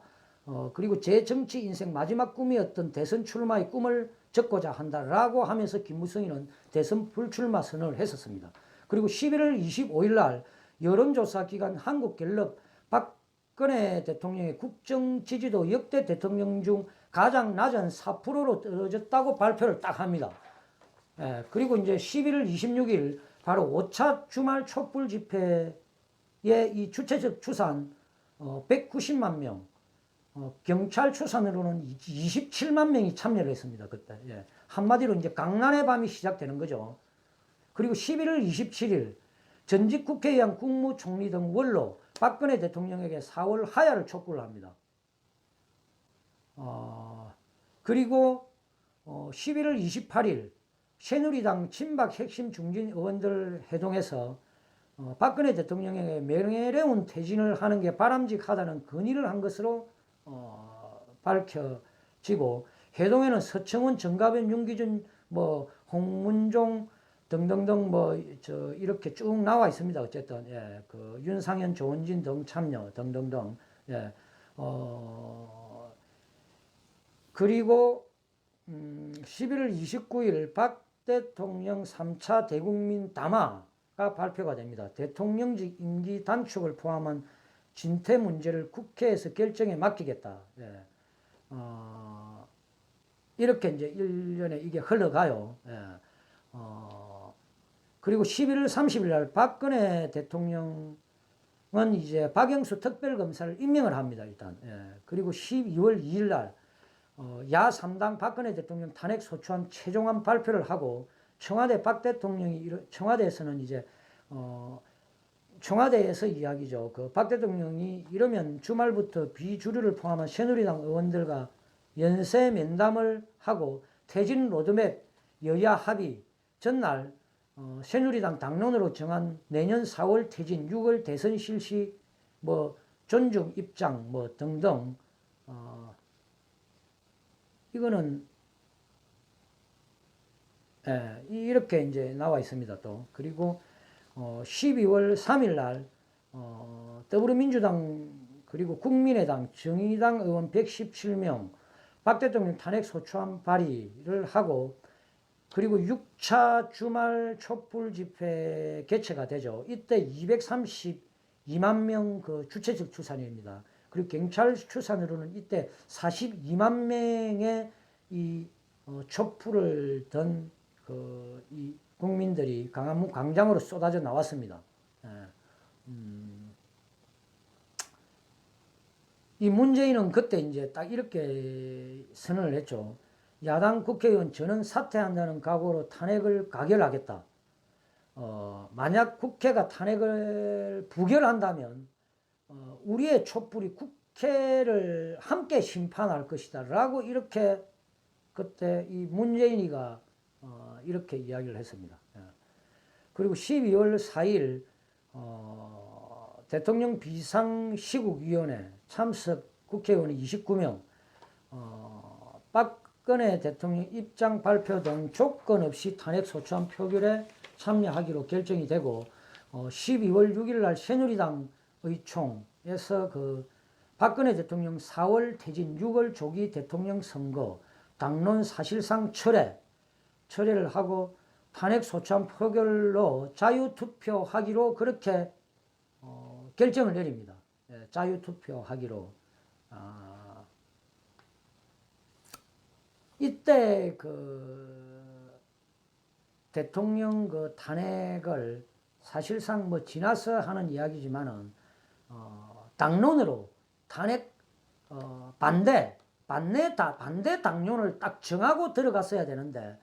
[SPEAKER 1] 그리고 제 정치 인생 마지막 꿈이었던 대선 출마의 꿈을 적고자 한다라고 하면서 김무성이는 대선 불출마 선언을 했었습니다. 그리고 11월 25일 날 여론조사 기관 한국갤럽 박근혜 대통령의 국정 지지도 역대 대통령 중 가장 낮은 4%로 떨어졌다고 발표를 딱 합니다. 예, 그리고 이제 11월 26일 바로 5차 주말 촛불 집회의 이 주최적 추산 190만 명, 경찰 추산으로는 27만 명이 참여를 했습니다. 그때. 예. 한마디로 이제 강난의 밤이 시작되는 거죠. 그리고 11월 27일 전직 국회의원 국무총리 등 원로 박근혜 대통령에게 4월 하야를 촉구를 합니다. 그리고 11월 28일 새누리당 친박 핵심 중진 의원들 회동에서 박근혜 대통령에게 명예로운 퇴진을 하는 게 바람직하다는 건의를 한 것으로 밝혀지고, 회동에는 서청원, 정가변, 윤기준, 홍문종 등등등 이렇게 쭉 나와 있습니다. 어쨌든 예, 그 윤상현, 조원진 등 참여 등등등. 예, 그리고 11월 29일 박 대통령 3차 대국민 담화가 발표가 됩니다. 대통령직 임기 단축을 포함한 진퇴 문제를 국회에서 결정에 맡기겠다. 예. 이렇게 이제 1년에 이게 흘러가요. 예. 그리고 11월 30일 날 박근혜 대통령은 이제 박영수 특별검사를 임명을 합니다. 일단. 예. 그리고 12월 2일 날 야 3당 박근혜 대통령 탄핵 소추안 최종안 발표를 하고, 청와대 박 대통령이 청와대에서는 이제 청와대에서 이야기죠. 그 박 대통령이 이러면 주말부터 비주류를 포함한 새누리당 의원들과 연쇄 면담을 하고 퇴진 로드맵 여야 합의 전날 새누리당 당론으로 정한 내년 4월 퇴진, 6월 대선 실시, 존중 입장, 등등. 이거는 예, 이렇게 이제 나와 있습니다. 또 그리고 12월 3일 날 더불어민주당 그리고 국민의당 정의당 의원 117명 박 대통령 탄핵 소추안 발의를 하고 그리고 6차 주말 촛불 집회 개최가 되죠. 이때 232만 명 그 주최적 추산입니다. 그리고 경찰 추산으로는 이때 42만 명의 이 촛불을 든 이 국민들이 광화문 광장으로 쏟아져 나왔습니다. 예. 이 문재인은 그때 이제 딱 이렇게 선언을 했죠. 야당 국회의원 저는 사퇴한다는 각오로 탄핵을 가결하겠다. 만약 국회가 탄핵을 부결한다면 우리의 촛불이 국회를 함께 심판할 것이다 라고 이렇게 그때 이 문재인이가 이렇게 이야기를 했습니다. 그리고 12월 4일 대통령 비상시국위원회 참석 국회의원이 29명 박근혜 대통령 입장 발표 등 조건 없이 탄핵 소추안 표결에 참여하기로 결정이 되고 12월 6일 날 새누리당 의총에서 그 박근혜 대통령 4월 퇴진 6월 조기 대통령 선거 당론 사실상 철회를 하고 탄핵 소추안 표결로 자유투표하기로 그렇게 결정을 내립니다. 예, 자유투표하기로. 이때 그 대통령 그 탄핵을 사실상 뭐 지나서 하는 이야기지만은 당론으로 탄핵 반대 당론을 딱 정하고 들어갔어야 되는데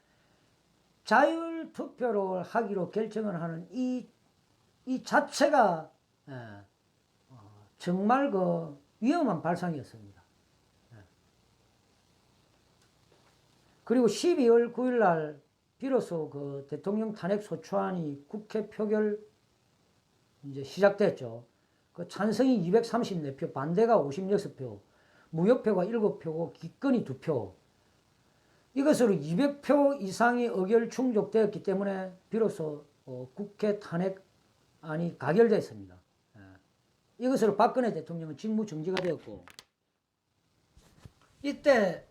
[SPEAKER 1] 자율투표로 하기로 결정을 하는 이 자체가 정말 그 위험한 발상이었습니다. 그리고 12월 9일 날 비로소 그 대통령 탄핵 소추안이 국회 표결 이제 시작됐죠. 그 찬성이 234표, 반대가 56표, 무효표가 7표고 기권이 2표. 이것으로 200표 이상이 의결 충족되었기 때문에 비로소 국회 탄핵안이 가결됐습니다. 이것으로 박근혜 대통령은 직무 정지가 되었고 이때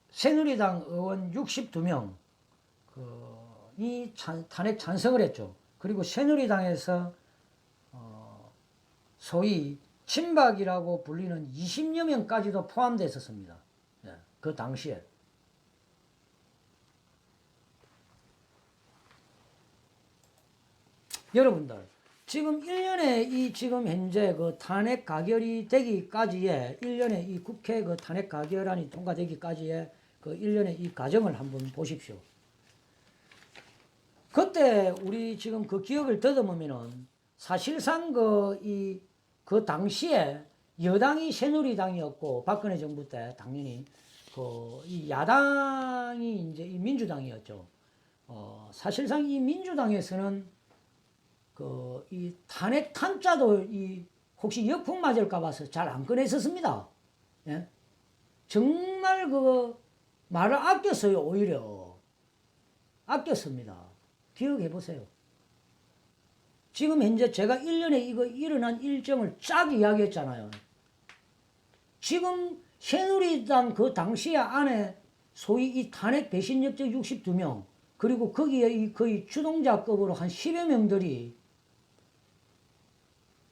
[SPEAKER 1] 새누리당 의원 62명이 탄핵 찬성을 했죠. 그리고 새누리당에서 소위 친박이라고 불리는 20여 명까지도 포함되어 있었습니다. 그 당시에. 여러분들, 지금 1년에 지금 현재 그 탄핵 가결이 되기까지의 1년에 이 국회 그 탄핵 가결안이 통과되기까지의 그 1년의 이 과정을 한번 보십시오. 그때 우리 지금 그 기억을 더듬으면은 사실상 그 당시에 여당이 새누리당이었고 박근혜 정부 때 당연히 이 야당이 이제 이 민주당이었죠. 사실상 이 민주당에서는 이 탄핵 탄자도 혹시 역풍 맞을까 봐서 잘 안 꺼냈었습니다. 예? 정말 말을 아꼈어요. 오히려 아꼈습니다. 기억해 보세요. 지금 현재 제가 1년에 이거 일어난 일정을 쫙 이야기했잖아요. 지금 새누리당 그 당시에 안에 소위 이 탄핵 배신 역적 62명 그리고 거기에 거의 주동자급으로 한 10여 명들이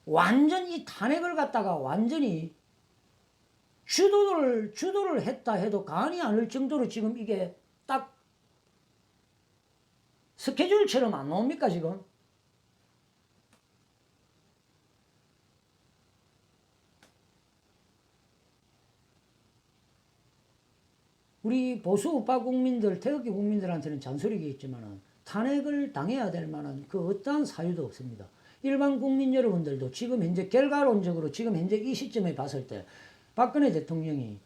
[SPEAKER 1] 완전히 탄핵을 갖다가 완전히 주도를 했다 해도 과언이 아닐 정도로 지금 이게 딱 스케줄처럼 안 나옵니까, 지금? 우리 보수 우파 국민들, 태극기 국민들한테는 잔소리겠지만 탄핵을 당해야 될 만한 그 어떠한 사유도 없습니다. 일반 국민 여러분들도 지금 현재 결과론적으로 지금 현재 이 시점에 봤을 때 박근혜 대통령이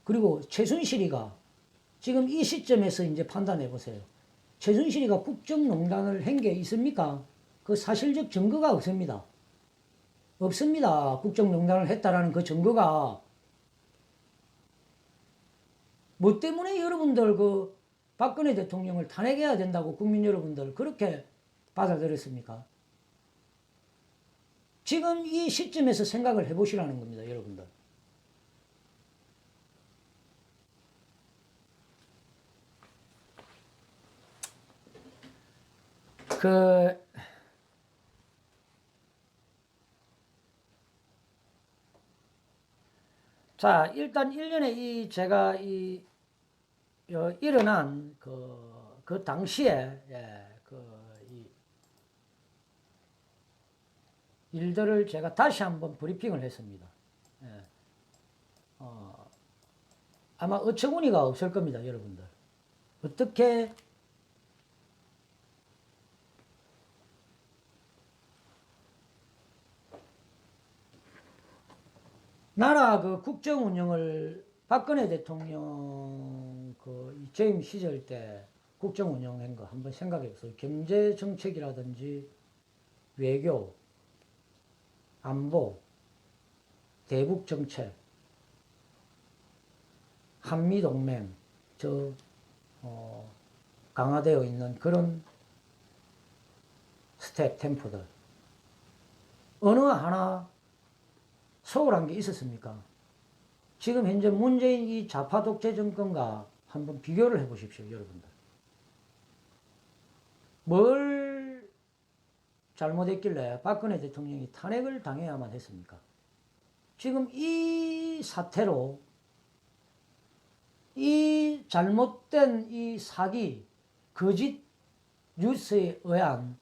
[SPEAKER 1] 그리고 최순실이가 지금 이 시점에서 이제 판단해 보세요. 최순실이가 국정농단을 한 게 있습니까? 그 사실적 증거가 없습니다. 없습니다. 국정농단을 했다라는 그 증거가. 뭐 때문에 여러분들 그 박근혜 대통령을 탄핵해야 된다고 국민 여러분들 그렇게 받아들였습니까? 지금 이 시점에서 생각을 해보시라는 겁니다, 여러분들. 자, 일단 1년에 제가 일어난 그 당시에, 일들을 제가 다시 한번 브리핑을 했습니다. 예. 아마 어처구니가 없을 겁니다, 여러분들. 어떻게 나라 그 국정 운영을 박근혜 대통령 그 재임 시절 때 국정 운영한 거 한번 생각해 보세요. 경제 정책이라든지 외교, 안보, 대북 정책, 한미 동맹 강화되어 있는 그런 스텝 템포들 어느 하나 소홀한 게 있었습니까? 지금 현재 문재인 이 좌파 독재 정권과 한번 비교를 해 보십시오, 여러분들. 뭘 잘못했길래 박근혜 대통령이 탄핵을 당해야만 했습니까? 지금 이 사태로 이 잘못된 이 사기, 거짓 뉴스에 의한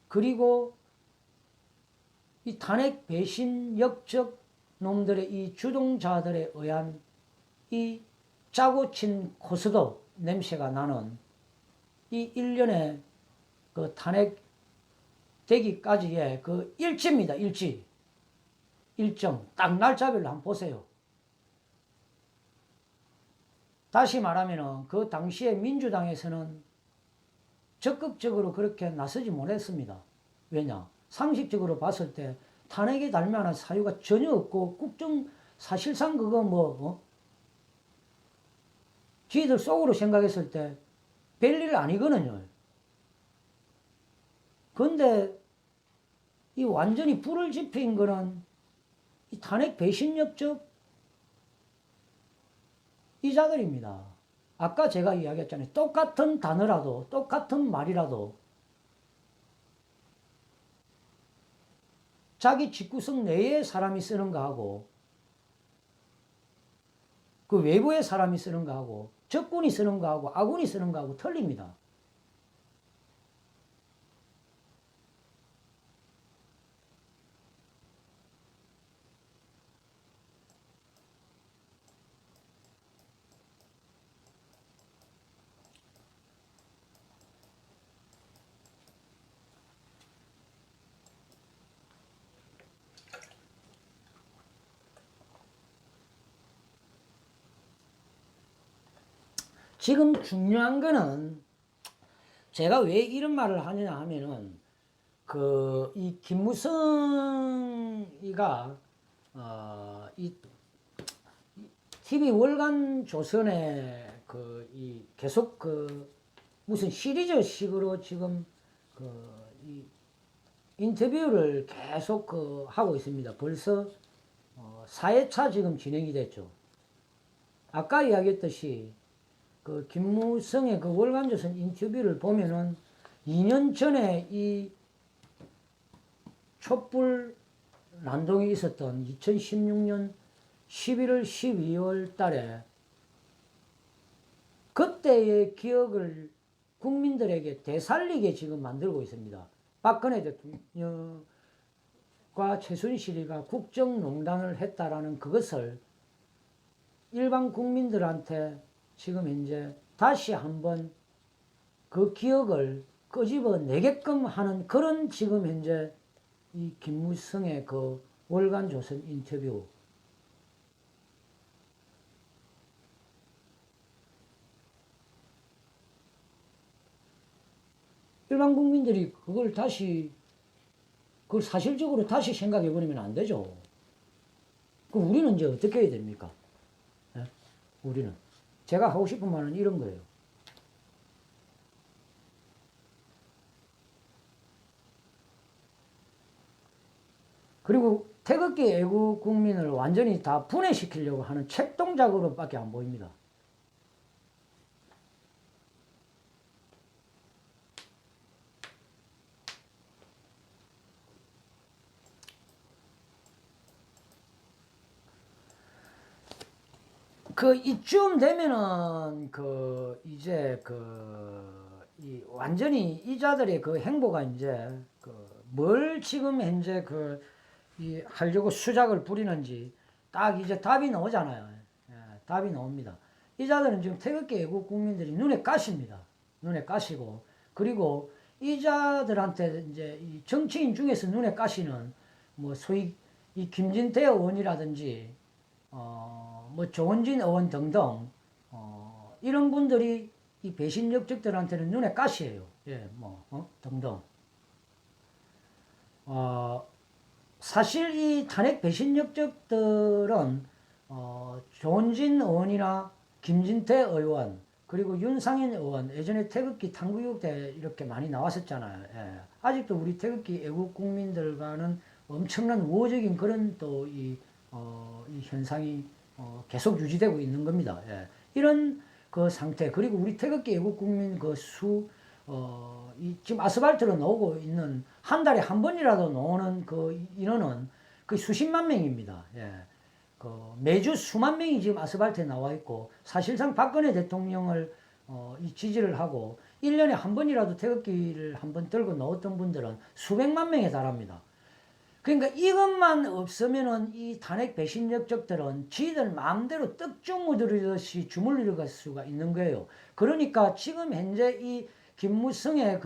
[SPEAKER 1] 그리고 이 탄핵 배신 역적 놈들의 이 주동자들에 의한 이 짜고 친 코스도 냄새가 나는 이 일련의 그 탄핵 되기까지의 그 일지입니다. 일정. 딱 날짜별로 한번 보세요. 다시 말하면 그 당시에 민주당에서는 적극적으로 그렇게 나서지 못했습니다. 왜냐? 상식적으로 봤을 때 탄핵에 달 만한 사유가 전혀 없고 국정 사실상 그거 지들 속으로 생각했을 때 별일 아니거든요. 근데 이 완전히 불을 지핀 거는 이 탄핵 배신 역적 이자들입니다. 아까 제가 이야기했잖아요. 똑같은 단어라도 똑같은 말이라도 자기 집구석 내에 사람이 쓰는 거하고 그 외부의 사람이 쓰는 거하고 적군이 쓰는 거하고 아군이 쓰는 거하고 틀립니다. 지금 중요한 거는 제가 왜 이런 말을 하느냐 하면은 이 김무성이가 이 TV 월간 조선에 계속 무슨 시리즈식으로 지금 이 인터뷰를 계속 하고 있습니다. 벌써 4회차 지금 진행이 됐죠. 아까 이야기했듯이 김무성의 월간조선 인터뷰를 보면은 2년 전에 이 촛불 난동이 있었던 2016년 11월, 12월 달에 그때의 기억을 국민들에게 되살리게 지금 만들고 있습니다. 박근혜 대통령과 최순실이가 국정농단을 했다라는 그것을 일반 국민들한테 지금 현재 다시 한번 그 기억을 끄집어내게끔 하는 그런 지금 현재 이 김무성의 월간조선 인터뷰. 일반 국민들이 그걸 다시 그걸 사실적으로 다시 생각해 버리면 안 되죠. 그 우리는 이제 어떻게 해야 됩니까? 예? 우리는. 제가 하고 싶은 말은 이런 거예요. 그리고 태극기 애국 국민을 완전히 다 분해시키려고 하는 책동작으로밖에 안 보입니다. 이쯤 되면은 이제 이 완전히 이 자들의 행보가 이제 뭘 지금 현재 이 하려고 수작을 부리는지 딱 이제 답이 나오잖아요. 예, 답이 나옵니다. 이 자들은 지금 태극기 애국 국민들이 눈에 까십니다. 눈에 까시고, 그리고 이 자들한테 이제 이 정치인 중에서 눈에 까시는 뭐 소위 이 김진태 의원이라든지 뭐 조원진 의원 등등 이런 분들이 이 배신 역적들한테는 눈에 가시예요. 예, 등등. 사실 이 탄핵 배신 역적들은 조원진 의원이나 김진태 의원 그리고 윤상현 의원 예전에 태극기 탐구육 때 이렇게 많이 나왔었잖아요. 예. 아직도 우리 태극기 애국 국민들과는 엄청난 우호적인 그런 또 이 현상이 계속 유지되고 있는 겁니다. 예. 이런 상태, 그리고 우리 태극기 애국 국민 지금 아스팔트로 나오고 있는 한 달에 한 번이라도 나오는 인원은 거의 수십만 명입니다. 예. 매주 수만 명이 지금 아스팔트에 나와 있고, 사실상 박근혜 대통령을 이 지지를 하고 1년에 한 번이라도 태극기를 한 번 들고 나왔던 분들은 수백만 명에 달합니다. 그러니까 이것만 없으면은 이 탄핵 배신 역적들은 지들 마음대로 떡주무들듯이 주물러 갈 수가 있는 거예요. 그러니까 지금 현재 이 김무성의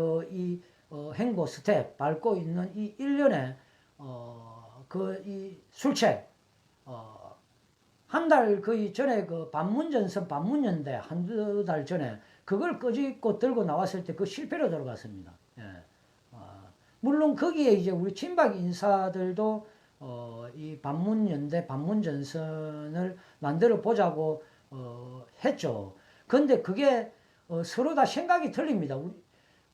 [SPEAKER 1] 행보 스텝 밟고 있는 이 일련의 이 술책 한 달 거의 전에 반문연대 한두 달 전에 그걸 끄집고 들고 나왔을 때 실패로 돌아갔습니다. 예. 물론 거기에 이제 우리 친박 인사들도 이 반문연대 반문전선을 만들어 보자고 했죠. 근데 그게 서로 다 생각이 틀립니다.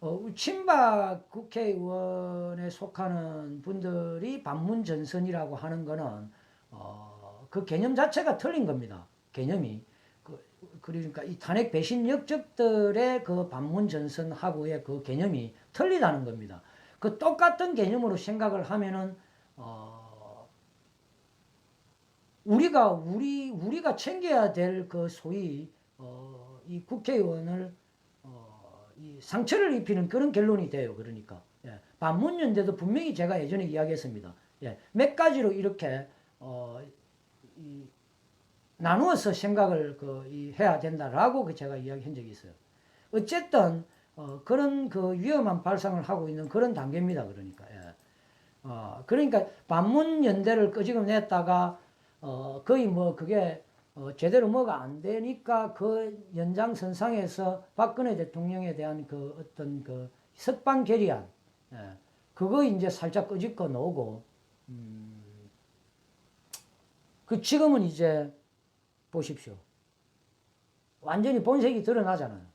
[SPEAKER 1] 우리 친박 국회의원에 속하는 분들이 반문전선이라고 하는 거는 그 개념 자체가 틀린 겁니다. 개념이. 그러니까 이 탄핵 배신 역적들의 반문전선하고의 개념이 틀리다는 겁니다. 똑같은 개념으로 생각을 하면은 우리가 챙겨야 될 소위 이 국회의원을 이 상처를 입히는 그런 결론이 돼요. 그러니까 예. 반문연대도 분명히 제가 예전에 이야기했습니다. 예. 몇 가지로 이렇게 나누어서 생각을 해야 된다라고 제가 이야기한 적이 있어요. 어쨌든 그런 위험한 발상을 하고 있는 그런 단계입니다. 그러니까 그러니까 반문연대를 끄집어냈다가 거의 그게 제대로 뭐가 안 되니까 연장선상에서 박근혜 대통령에 대한 어떤 석방 결의안 그거 이제 살짝 끄집고 놓고 지금은 이제 보십시오. 완전히 본색이 드러나잖아요.